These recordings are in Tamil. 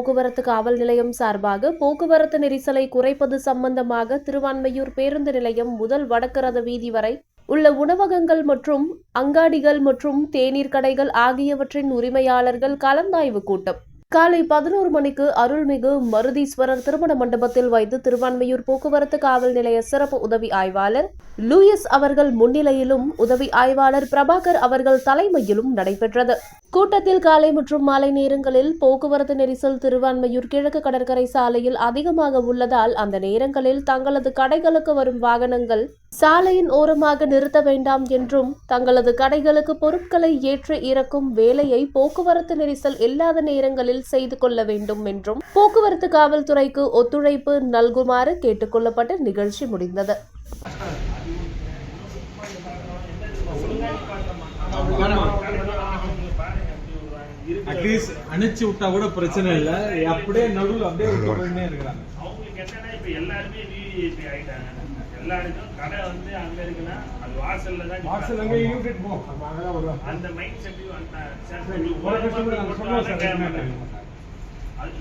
போக்குவரத்து காவல் நிலையம் சார்பாக போக்குவரத்து நெரிசலை குறைப்பது சம்பந்தமாக திருவான்மையூர் பேருந்து நிலையம் முதல் வடக்கு ரத வீதி வரை உள்ள உணவகங்கள் மற்றும் அங்காடிகள் மற்றும் தேநீர் கடைகள் ஆகியவற்றின் உரிமையாளர்கள் கலந்தாய்வு கூட்டம் காலை 11 மணிக்கு அருள்மிகு மருதீஸ்வரர் திருமண மண்டபத்தில் வைத்து திருவான்மையூர் போக்குவரத்து காவல் நிலைய சிறப்பு உதவி ஆய்வாளர் லூயிஸ் அவர்கள் முன்னிலையிலும் உதவி ஆய்வாளர் பிரபாகர் அவர்கள் தலைமையிலும் நடைபெற்றது. கூட்டத்தில் காலை மற்றும் மாலை நேரங்களில் போக்குவரத்து நெரிசல் திருவான்மையூர் கிழக்கு கடற்கரை சாலையில் அதிகமாக உள்ளதால் அந்த நேரங்களில் தங்களது கடைகளுக்கு வரும் வாகனங்கள் சாலையின் ஓரமாக நிறுத்த வேண்டாம் என்றும் தங்களது கடைகளுக்கு பொருட்களை ஏற்றி இறக்கும் வேலையை போக்குவரத்து நெரிசல் இல்லாத நேரங்களில் செய்து கொள்ள வேண்டும் என்றும் போக்குவரத்து காவல்துறைக்கு ஒத்துழைப்பு நல்குமாறு கேட்டுக் கொள்ளப்பட்ட நிகழ்ச்சி முடிந்தது. அட்லீஸ்ட் அணைச்சு விட்டா கூட பிரச்சனை இல்ல, அப்படியே நடுவில் அப்படியே விட்டுனே இருக்காங்க. அவங்களுக்கு என்னன்னா இப்ப எல்லாருமே விவிஐபி ஆயிட்டாங்க. எல்லாருக்கும் கடை வந்து அங்க இருக்குன்னா அது வாசல்ல தான் வாசல் அங்க யூனிட் போ அந்த மைண்ட் செட் வந்து அது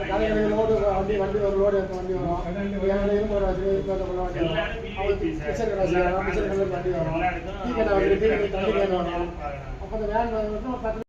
நான் லோடு வண்டி ஒரு லோடு வண்டி வரும் எல்லாரும் வண்டி வரும்.